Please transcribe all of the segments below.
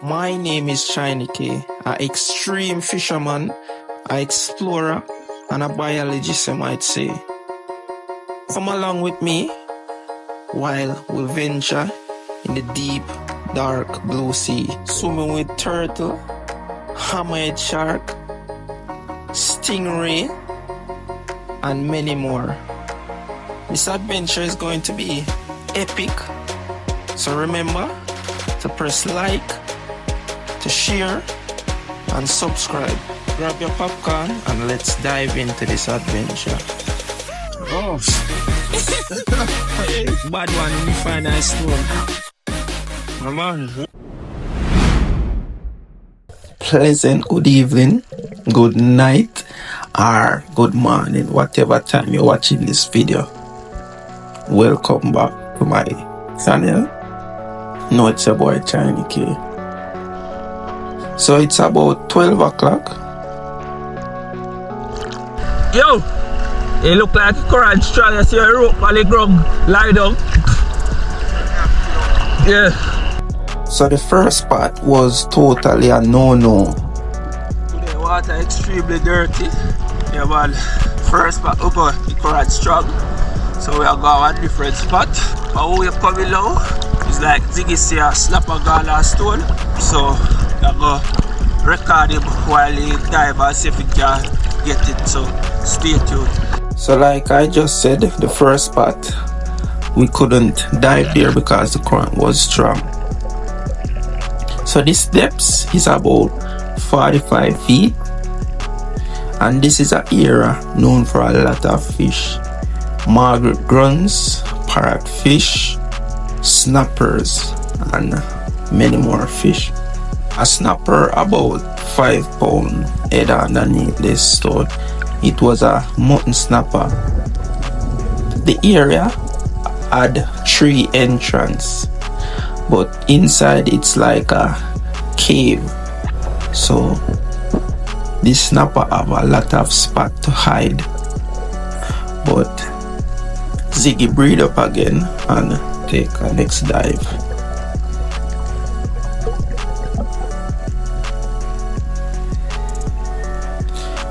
My name is Shiny K, an extreme fisherman, an explorer, and a biologist, you might say. Come along with me while we venture in the deep, dark blue sea, swimming with turtle, hammerhead shark, stingray, and many more. This adventure is going to be epic, so remember to press like, to share, and subscribe. Grab your popcorn and let's dive into this adventure. Oh, bad one when you find a stone. Come on. Pleasant good evening, good night, or good morning, whatever time you're watching this video. Welcome back to my channel. No, it's your boy Shiny K. So it's about 12 o'clock. Yo! You look like a current strong. You see a rope on the ground, lie down. Yeah. So the first part was totally a no-no. Today water extremely dirty. Yeah man. First part we go the current strong. So we are going to a different spot. But when we're coming now, it's like Ziggy see a slap a gala stone. So I go record him while he dive and see if he can get it, so stay tuned. So like I just said, the first spot we couldn't dive there because the current was strong. So this depth is about 45 feet, and this is an area known for a lot of fish. Margaret gruns, parrotfish, snappers, and many more fish. A snapper about 5 pound head underneath this stone. It was a mutton snapper. The area had 3 entrances, but inside it's like a cave. So this snapper have a lot of spot to hide. But Ziggy breathe up again and take a next dive.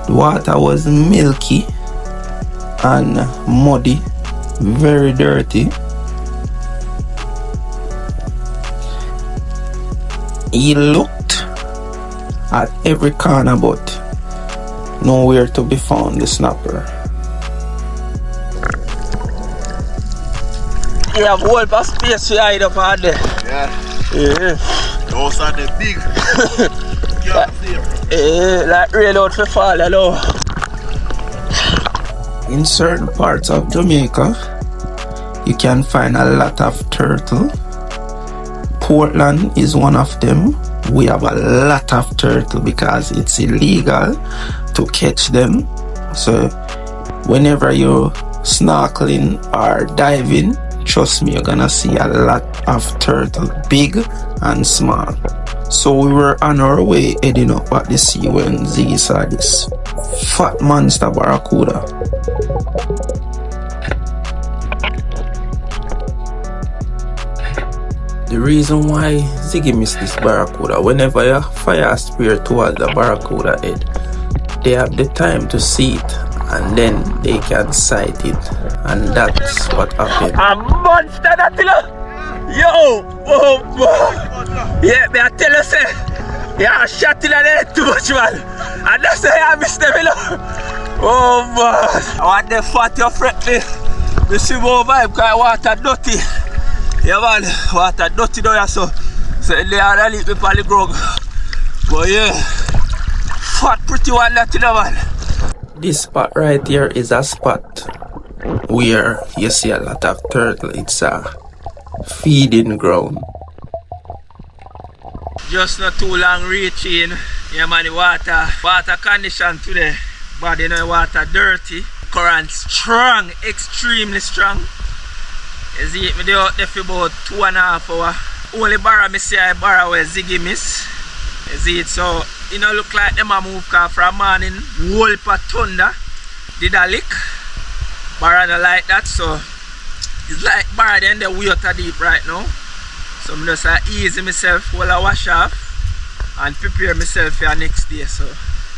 The water was milky and muddy, very dirty. He looked at every corner but nowhere to be found, the snapper. You have a whole lot of space to hide up on there. Yeah. Those are the big. Like rain out for fall, hello. In certain parts of Jamaica, you can find a lot of turtle. Portland is one of them. We have a lot of turtle because it's illegal to catch them. So whenever you're snorkeling or diving, trust me, you're gonna see a lot of turtle, big and small. So we were on our way heading up at the sea when Ziggy saw this fat monster barracuda. The reason why Ziggy missed this barracuda, whenever you fire a spear towards the barracuda head, they have the time to see it and then they can sight it, and that's what happened. A monster that yo! Oh boy! Yeah, me I tell you say, yeah, shot in the head too much man. And that's why I missed them, you know. Oh man! I want them fat you fret me. Me swim over him because water dirty. Yeah man, water dirty down here, so they are leave me on the ground. But yeah, fat pretty one that you know man. This spot right here is a spot where you see a lot of turtle. It's a feeding ground. Just not too long reaching. Yeah man, the water condition today, but you know water dirty, current strong, extremely strong. You see it, me do out there for about 2.5 hours. Only barra me see I barra where Ziggy miss. You see it, so it don't look like them a move car from morning. Whole pot thunder did a lick. Barra don't like that, so it's like barra then the water deep right now. So I'm just easy myself while I wash off and prepare myself for next day. So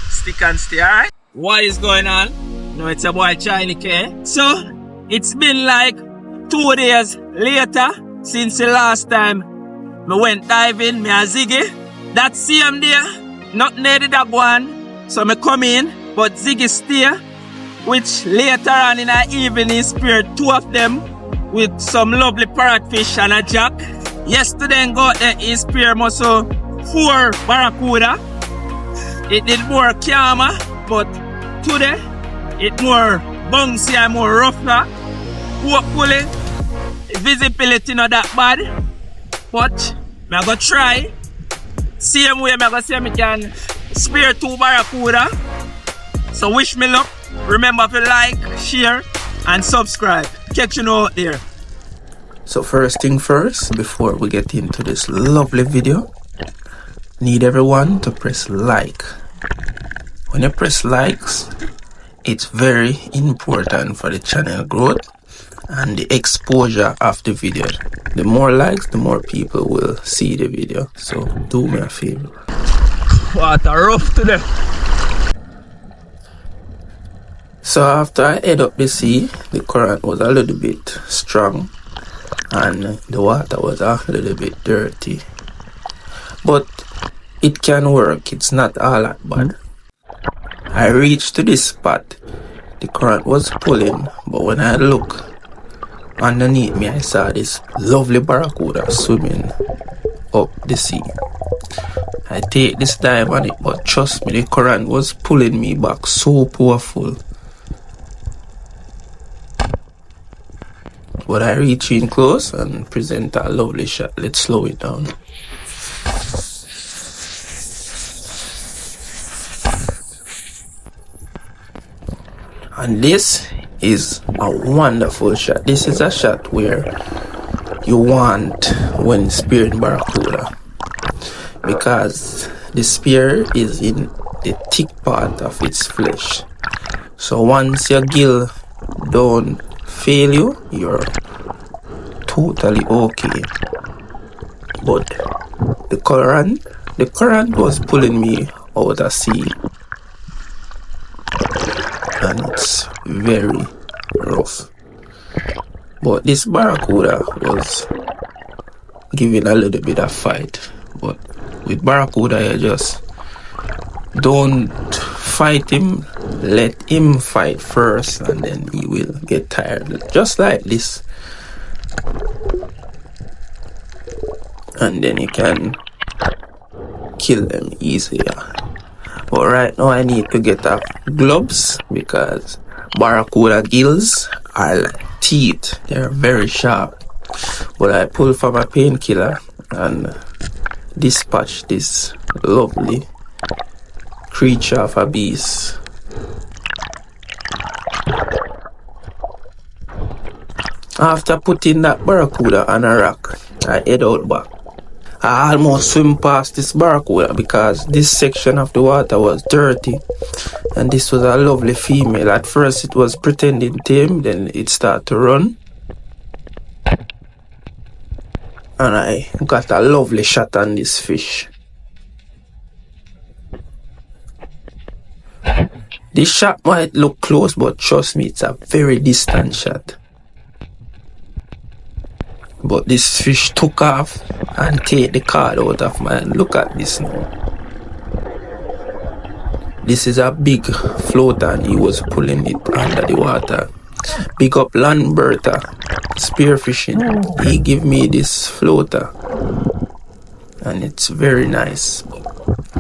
stick and stay, alright? What is going on? No, it's a boy Chiny K. So it's been like 2 days later since the last time me went diving, me and Ziggy. That same day, nothing needed that one. So me come in, but Ziggy stay, which later on in the evening speared 2 of them with some lovely parrotfish and a jack. Yesterday I got there, he speared muscle 4 barracuda. It did more calmer, but today it more bouncy and more rougher. Hopefully visibility not that bad, but I'm gonna try. Same way I'm gonna say I can spear 2 barracuda. So wish me luck. Remember to like, share and subscribe. Catch you out there. So first thing first, before we get into this lovely video, need everyone to press like. When you press likes, it's very important for the channel growth and the exposure of the video. The more likes, the more people will see the video. So do me a favor. Water rough today. So after I head up the sea, the current was a little bit strong and the water was a little bit dirty. But it can work, it's not all that bad. I reached to this spot, the current was pulling, but when I look underneath me, I saw this lovely barracuda swimming up the sea. I take this dive on it, but trust me, the current was pulling me back so powerful. But I reach in close and present a lovely shot. Let's slow it down. And this is a wonderful shot. This is a shot where you want when spearing barracuda, because the spear is in the thick part of its flesh. So once your gill don't fail you, you're totally okay. But the current was pulling me out of sea, and it's very rough. But this barracuda was giving a little bit of fight. But with barracuda, you just don't fight him, let him fight first, and then he will get tired, just like this, and then you can kill them easier. But right now I need to get up gloves, because barracuda gills are like teeth, they're very sharp. But I pull for my painkiller and dispatch this lovely creature of a beast. After putting that barracuda on a rock, I head out back. I almost swim past this barracuda because this section of the water was dirty, and this was a lovely female. At first it was pretending tame, then it started to run, and I got a lovely shot on this fish. This shot might look close, but trust me, it's a very distant shot. But this fish took off and take the card out of my hand. Look at this now. This is a big floater and he was pulling it under the water. Big up Landberta, Spearfishing. He give me this floater and it's very nice.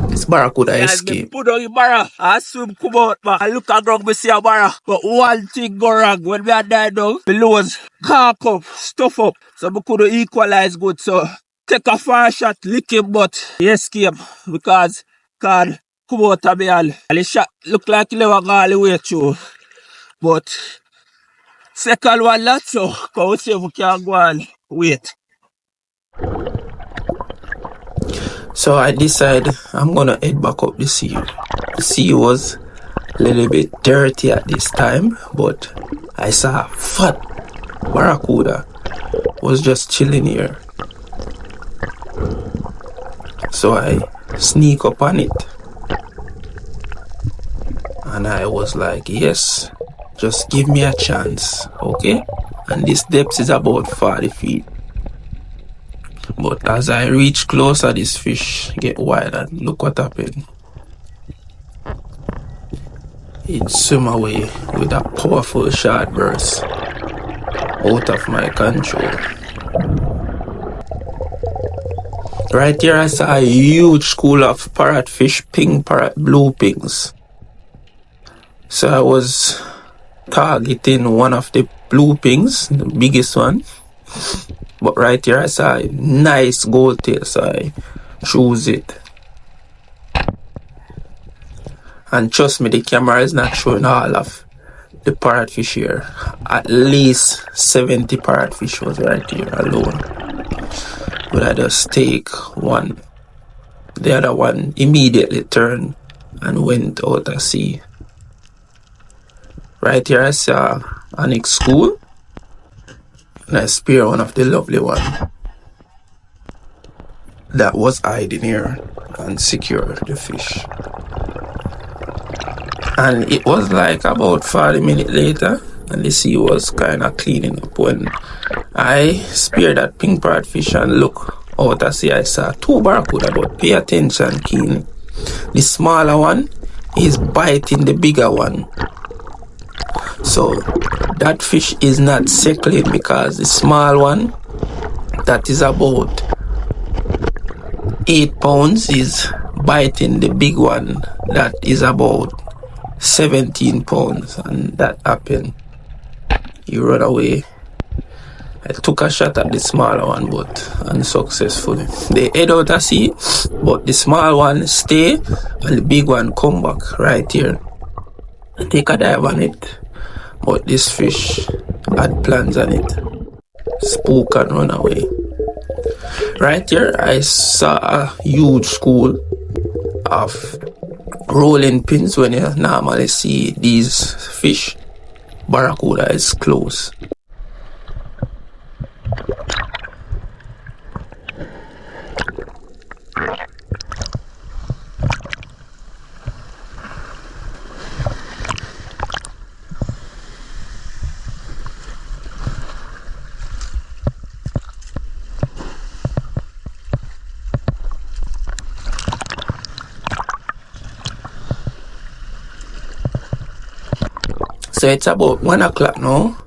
This barracuda escape. Put on the barra, I swim come out, but I look at ground, we see a barra. But one thing go wrong, when we are died down, the lows cock up, stuff up. So we could equalize good. So take a far shot, lick him, but he escape because come out of me and the shot look like he never go all the way through. But second one lot, so come see if we can go and wait. So I decided I'm gonna head back up the sea. The sea was a little bit dirty at this time, but I saw a fat barracuda was just chilling here. So I sneak up on it. And I was like, yes, just give me a chance, okay? And this depth is about 40 feet. But as I reach closer, this fish get wild, and look what happened. It swim away with a powerful short burst out of my control. Right here I saw a huge school of parrotfish, pink parrot, blue pinks. So I was targeting one of the blue pinks, the biggest one. But right here I saw a nice gold tail, so I choose it. And trust me, the camera is not showing all of the parrotfish here. At least 70 parrotfish was right here alone. But I just take one. The other one immediately turned and went out to sea. Right here I saw an school, and I spear one of the lovely one that was hiding here and secure the fish. And it was like about 40 minutes later, and the sea was kind of cleaning up when I speared that pink parrotfish and look out to sea. I saw two barracuda, but pay attention keenly. The smaller one is biting the bigger one. So that fish is not circling because the small one that is about 8 pounds is biting the big one that is about 17 pounds, and that happened. He ran away. I took a shot at the smaller one, but unsuccessfully. They head out to sea, but the small one stay and the big one come back right here. I take a dive on it, but this fish had plans on it. Spook and run away. Right here I saw a huge school of rolling pins. When you normally see these fish, barracuda is close. So it's about 1 o'clock now,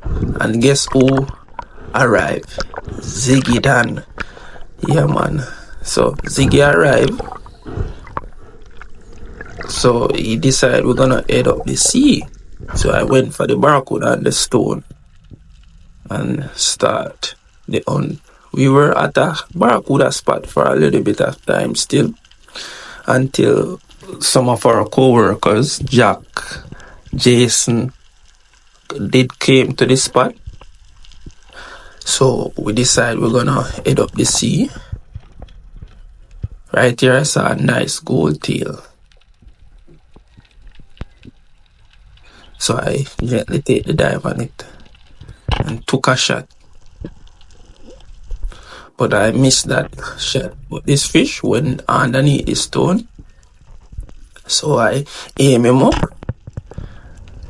and guess who arrived? Ziggy Dan. Yeah, man. So Ziggy arrived. So he decided we're gonna head up the sea. So I went for the barracuda and the stone and start the hunt. We were at a barracuda spot for a little bit of time still, until some of our co-workers, Jack, Jason, did came to the spot. So we decided we're gonna head up the sea. Right here I saw a nice gold tail. So I gently take the dive on it and took a shot. But I missed that shot. But this fish went underneath the stone. So I aim him up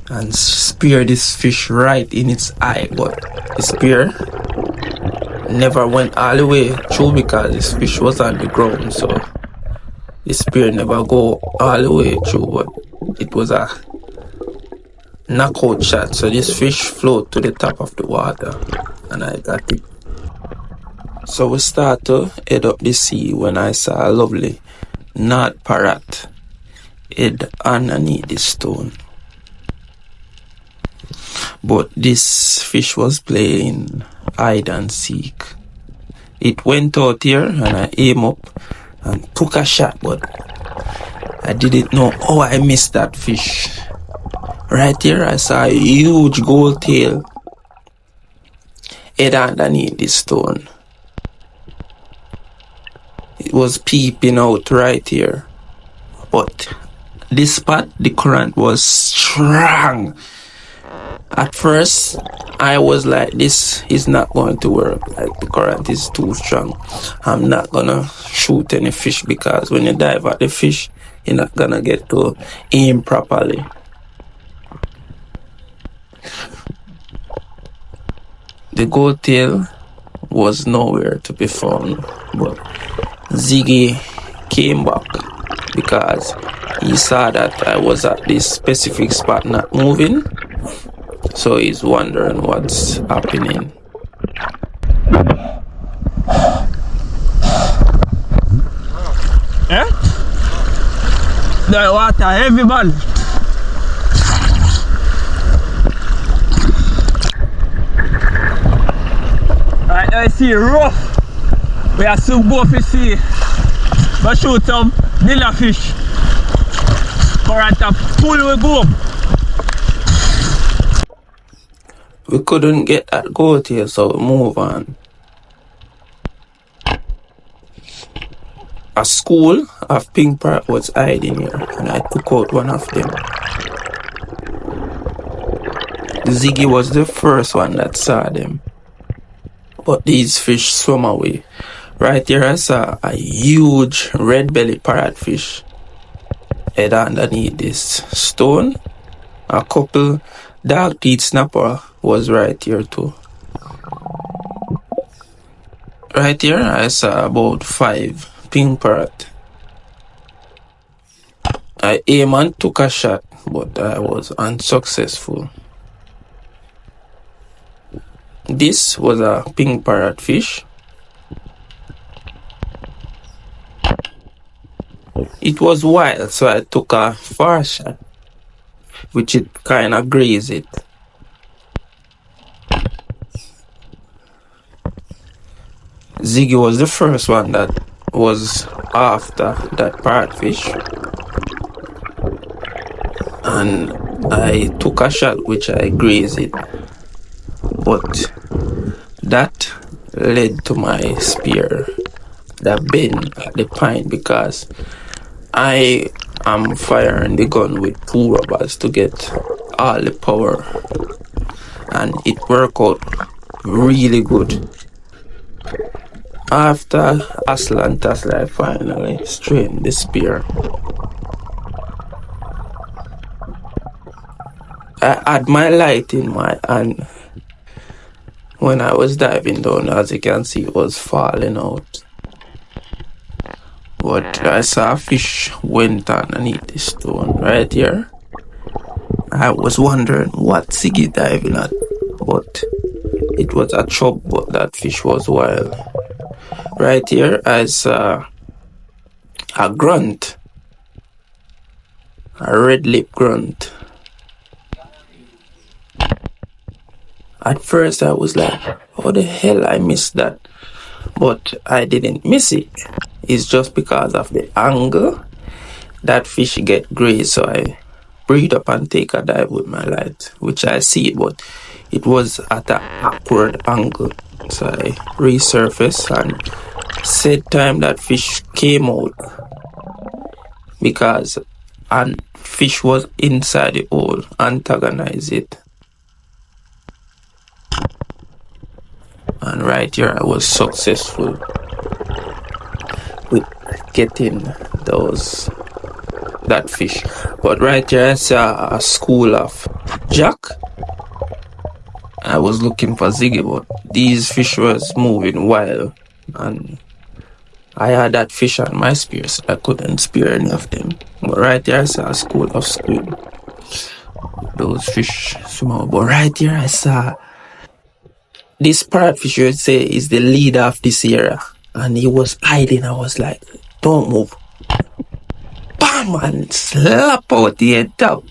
and spear this fish right in its eye. But the spear never went all the way through because this fish was on the ground. So the spear never go all the way through, but it was a knockout shot. So this fish float to the top of the water and I got it. So we start to head up the sea when I saw a lovely North parrot head underneath the stone. But this fish was playing hide and seek. It went out here and I aim up and took a shot, but I didn't know how I missed that fish. Right here I saw a huge gold tail head underneath the stone. It was peeping out right here. But this spot, the current was strong. At first, I was like, this is not going to work. Like, the current is too strong. I'm not gonna shoot any fish because when you dive at the fish, you're not gonna get to aim properly. The gold tail was nowhere to be found, but Ziggy came back because he saw that I was at this specific spot not moving, so he's wondering what's happening. Eh? The water heavy, man. Right, I see rough. We are soon go to see. But shoot some dinner fish. Current up full we go. We couldn't get that goat here, so we move on. A school of pink parrot was hiding here, and I took out one of them. Ziggy was the first one that saw them, but these fish swam away. Right here I saw a huge red-bellied parrotfish head underneath this stone. A couple dog-teeth snapper was right here too. Right here I saw about 5 pink parrot. I aimed and took a shot, but I was unsuccessful. This was a pink parrotfish. It was wild, so I took a far shot, which it kind of grazed it. Ziggy was the first one that was after that parrotfish, and I took a shot which I grazed it, but that led to my spear that bent at the pine because I am firing the gun with 2 rubbers to get all the power, and it worked out really good. After hustle and tussle, I finally straightened the spear. I had my light in my hand when I was diving down. As you can see, it was falling out. But I saw a fish went underneath the stone right here. I was wondering what Ziggy diving at, but it was a chub, but that fish was wild. Right here I saw a grunt, a red lip grunt. At first I was like, how the hell I missed that? But I didn't miss it. It's just because of the angle that fish get grazed, so I breathe up and take a dive with my light, which I see it, but it was at an awkward angle. So I resurfaced and said time that fish came out because and fish was inside the hole, antagonize it. And right here I was successful with getting that fish. But right here I saw a school of jack. I was looking for Ziggy, but these fish was moving wild, and I had that fish on my spear, so I couldn't spear any of them. But right here I saw a school of squid. Those fish small. But right here I saw this parrotfish, you would say, is the leader of this area, and he was hiding. I was like, don't move. Bam! And slap out the head top.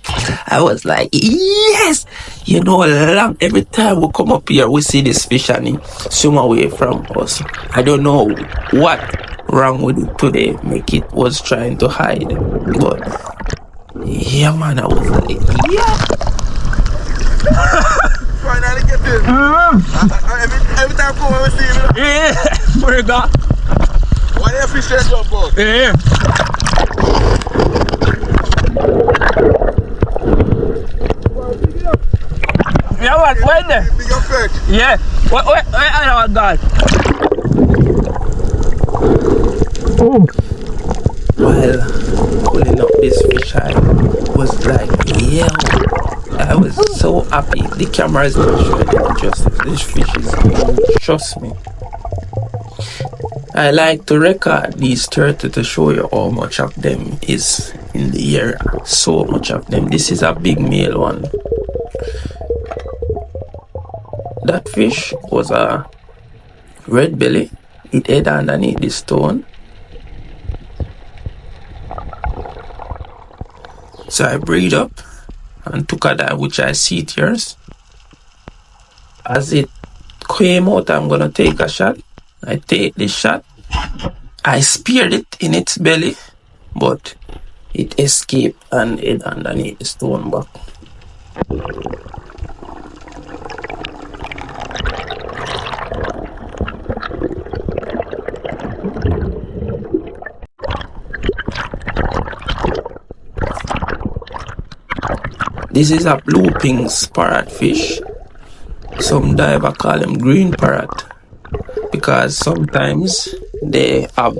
I was like, yes! You know, every time we come up here, we see this fish and he swim away from us. I don't know what wrong with it today, make it was trying to hide. But, yeah, man, I was like, yeah! Finally get this. Every time I come, we see him. Yeah, where you got? Why the fish there jump out? Yeah. When there? Big up perch. Yeah. Where I got? While pulling up this fish, I was like, yo, I was so happy. The camera is not showing any justice. This fish is huge, trust me. I like to record these turtles to show you how much of them is in the area. So much of them. This is a big male one. That fish was a red belly. It hid underneath the stone. So I breathed up and took a dive, which I see it here. As it came out, I'm gonna take a shot. I take the shot. I speared it in its belly, but it escaped and hid underneath the stone back. This is a blue pinks parrotfish. Some diver call them green parrot because sometimes they have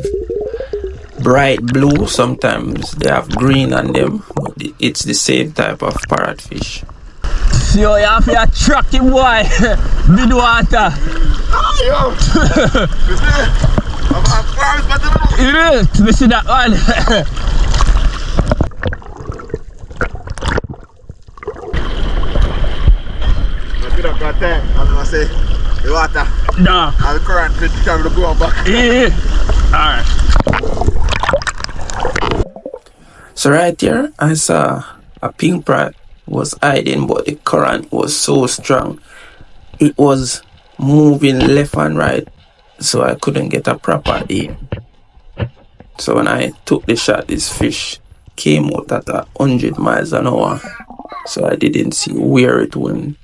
bright blue, sometimes they have green on them, but it's the same type of parrotfish. Yo, you have to attract him, boy. Mid water. Yo. I'm promised, but It is. We see that one. I got time. I'm gonna say the water. No. And the current fish can go back. Yeah. Alright. So right here, I saw a pink parrot was hiding, but the current was so strong. It was moving left and right, so I couldn't get a proper aim. So when I took the shot, this fish came out at 100 miles an hour, so I didn't see where it went.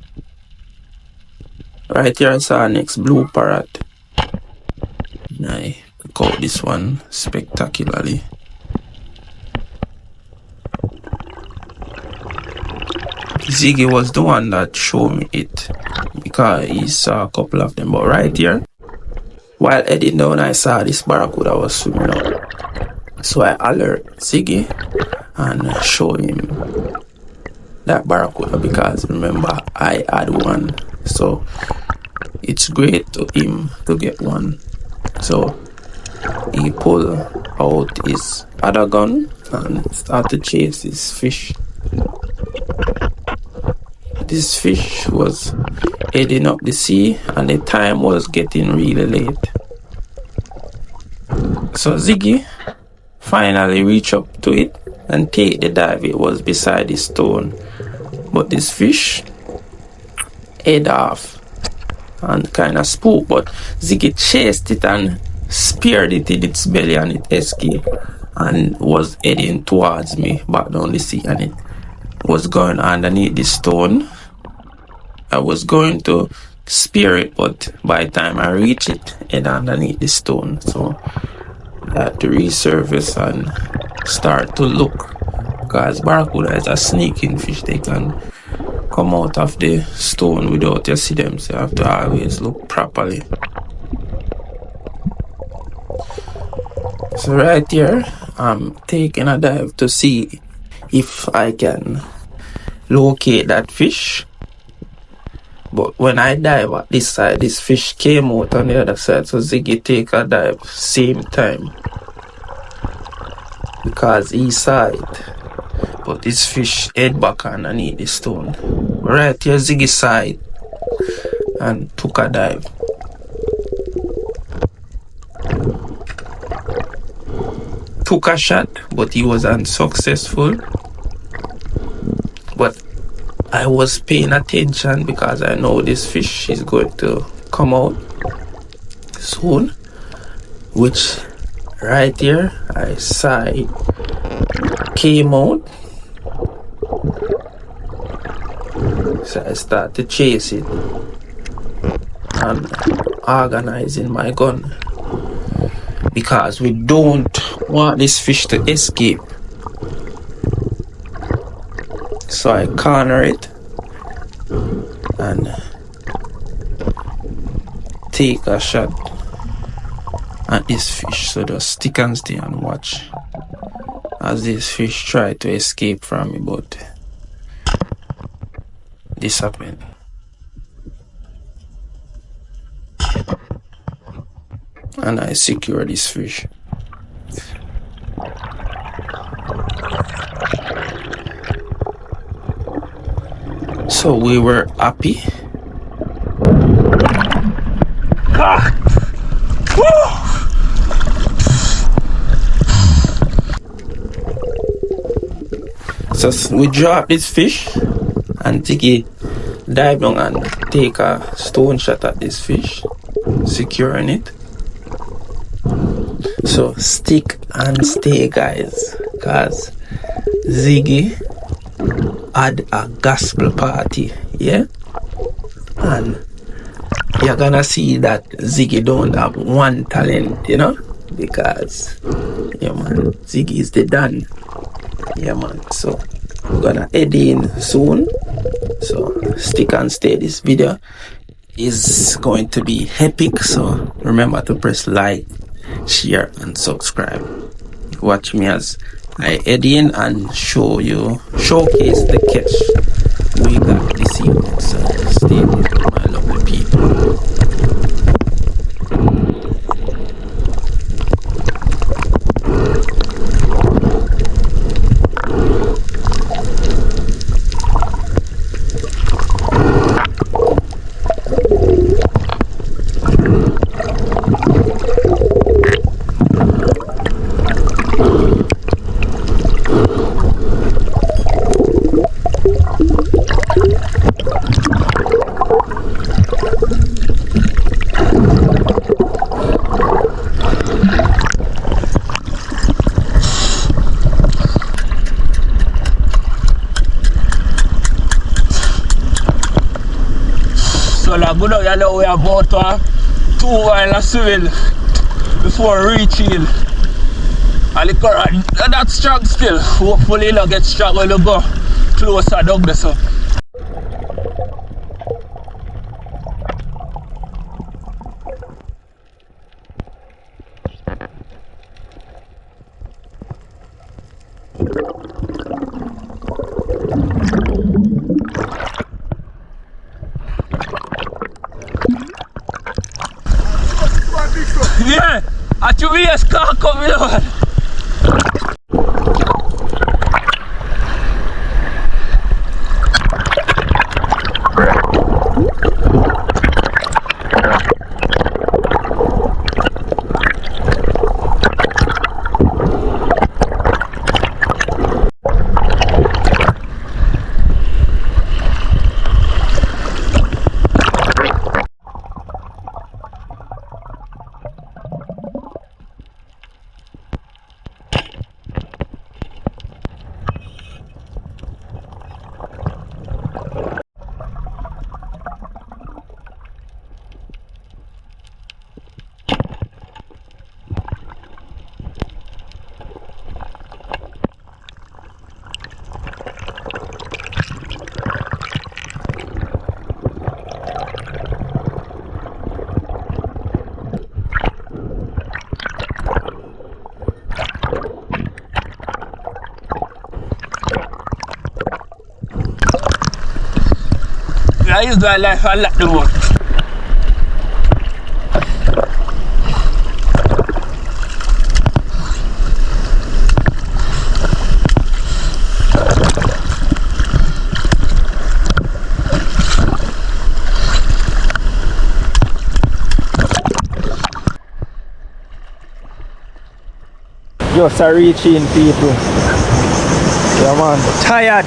Right here, I saw our next blue parrot. And I caught this one spectacularly. Ziggy was the one that showed me it because he saw a couple of them. But right here, while heading down, I saw this barracuda was swimming out. So I alert Ziggy and show him that barracuda because remember I had one. So it's great to him to get one. So he pulled out his other gun and started to chase this fish. This fish was heading up the sea and the time was getting really late. So Ziggy finally reached up to it and take the dive. It was beside the stone. But this fish head off and kind of spooked, but Ziggy chased it and speared it in its belly and it escaped and was heading towards me back down the sea, and it was going underneath the stone. I was going to spear it, but by the time I reached it, it underneath the stone. So I had to resurface and start to look, because barracuda is a sneaking fish. They can come out of the stone without you see them, so you have to always look properly. So right here, I'm taking a dive to see if I can locate that fish. But when I dive at this side, this fish came out on the other side, so Ziggy take a dive same time because he saw it. But this fish head back underneath the stone. Right here, Ziggy saw it and took a dive. Took a shot, but he was unsuccessful. But I was paying attention because I know this fish is going to come out soon. Which right here, I saw it came out. So I started to chase it and organizing my gun because we don't want this fish to escape. So I corner it and take a shot at this fish. So just stick and stay and watch as this fish try to escape from me, but this happened. And I secure this fish. So we were happy. So we drop this fish and Tiggy dive down and take a stone shot at this fish, securing it. So stick and stay, guys, cause Ziggy had a gospel party, yeah, and you're gonna see that Ziggy don't have one talent, you know, because yeah man, Ziggy is the done, yeah man. So we're gonna head in soon, so stick and stay. This video is going to be epic, so remember to press like, share and subscribe. Watch me as I head in and showcase the catch we got this evening. So stay tuned, my lovely people. So like good you know we are about 2 while swimming before reaching. And the current that's strong still. Hopefully it'll get strong when we go closer down there. So. Yeah, I should be a car coming on. I use my life a lot the most. Just a reaching people. Yeah man. Tired.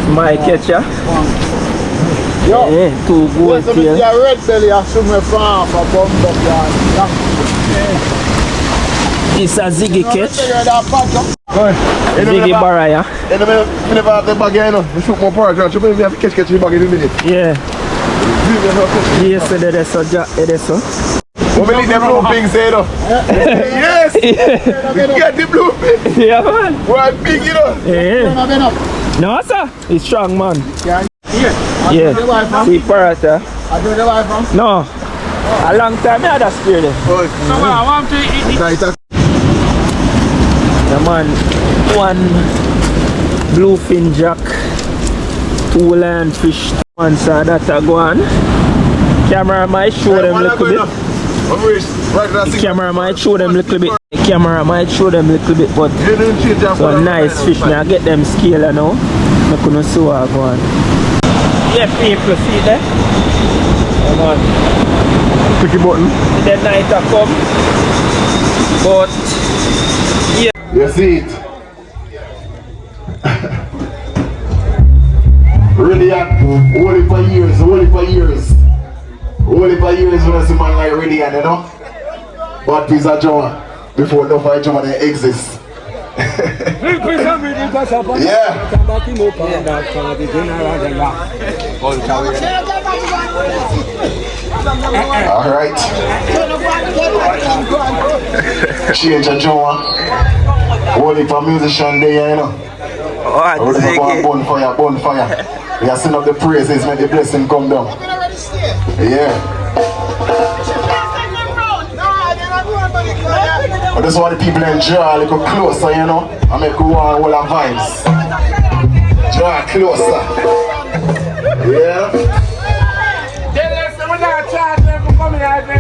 My catcher. Yo, Yeah, 2 gold there's tail. a red belly I should me farm for bummed up yard. It's a Ziggy catch. Ziggy Ziggy Baraya. And I never have the bag here, you know. I shoot my porridge, I should be able to catch the bag in a minute. Yeah. Yes, it is so. What will the blue thing say though? Yes! Get the blue thing! Yeah man. What big, you know? Yeah. No sir, it's strong man. Yeah. See parrot, I do the life from. No. A long time I had a spear there. I want to eat. Yeah man, one bluefin jack, two lionfish, one saw that a go on. Camera might show them a little bit. The camera might show them a little bit. The camera might show them a little bit, but so nice fish. Now get them scale now. I couldn't see what go on. Yeah, people see that. Come on. Click the button. The night a come, but yeah. You see it. Radiant, only for years, only for years. Only for years when I see man like Radiant, you know? But piece of John, before the fight John they exist. Yeah. Alright. Change a John. Only for musician there, you know. What? Bonfire. We are sing up the praises, make the blessing come down. Yeah. But that's why the people enjoy a little closer, you know. I make you want all our vibes. Draw closer. Yeah.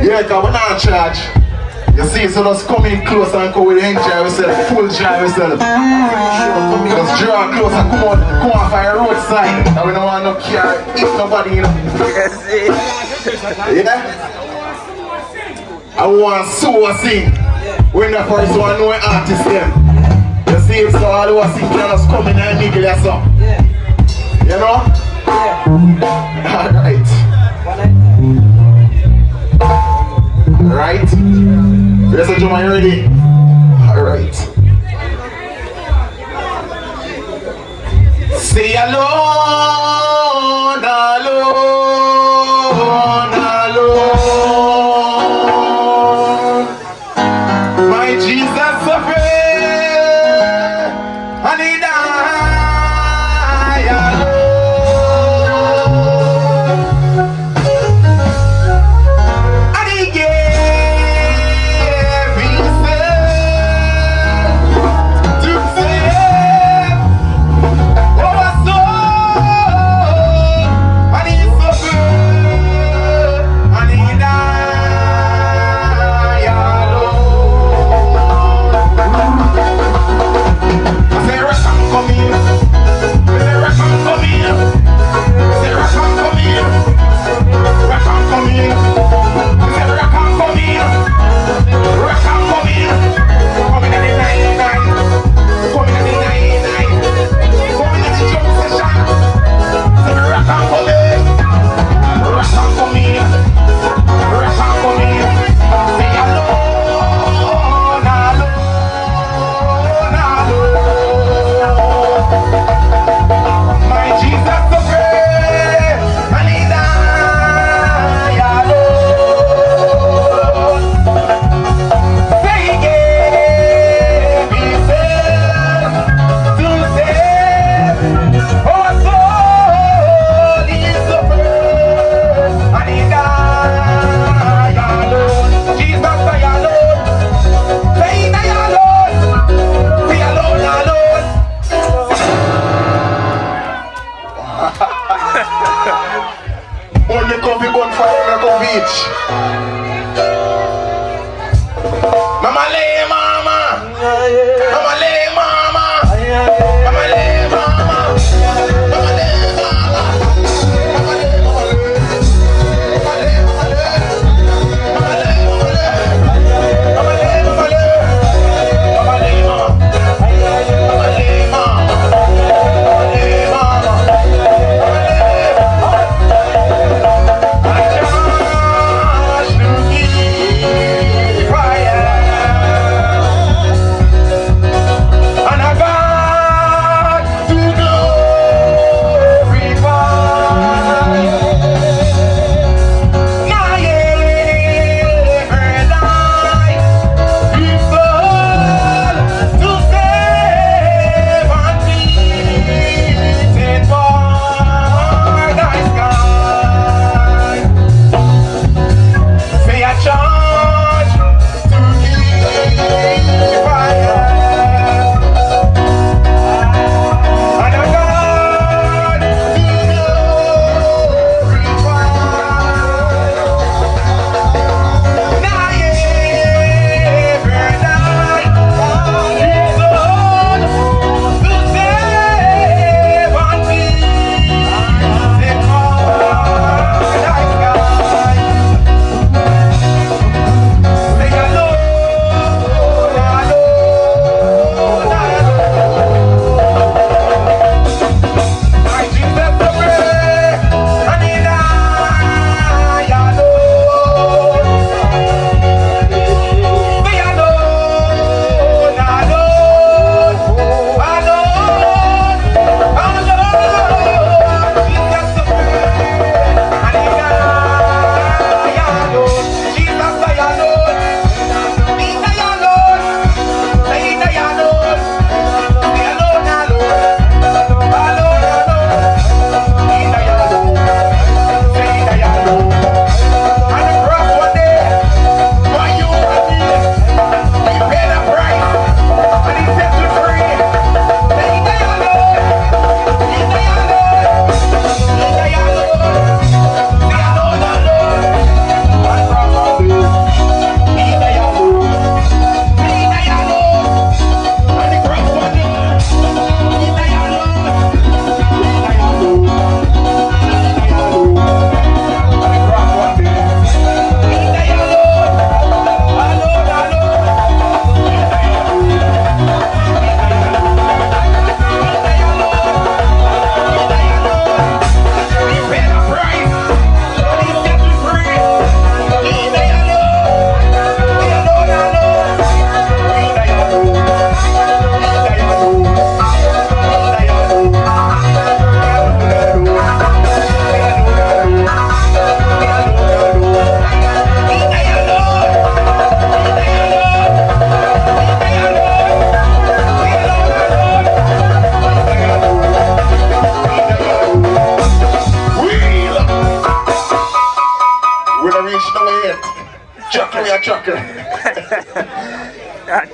Yeah, because we're not charge. You see, so just come in close and go with enjoy yourself, full joy yourself. Just draw close and come on for your roadside. And we don't want no car, eat nobody, you know. Yeah? I want so sing. When the first one know an artist them. You see, so all who sing can just come in and mingle your song. You know? Alright. Yes, Joe, are you ready? Alright. Say alone, alone, alone. My Jesus suffered, and he died alone. And he gave himself to save our soul. And he suffered, and he died alone.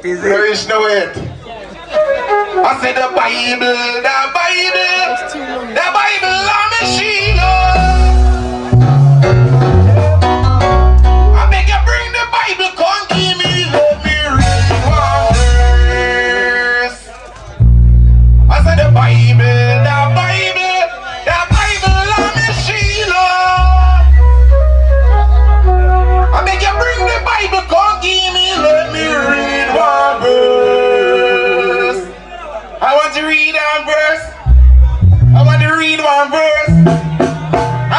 is You it? reach now yet. I said the Bible, I'm a Sheila. I make you bring the Bible, come give me, let me read one verse. I said the Bible, I'm a Sheila. I make you bring the Bible, come give me, let me read one verse. I want to read one verse. I want to read one verse. I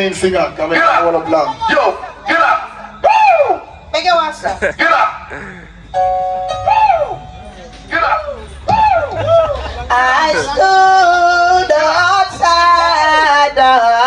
main singer. Come here, I want to blog. Yo, get up. Woo! Make it one, sir. Get up. Woo! Get up. I stood outside the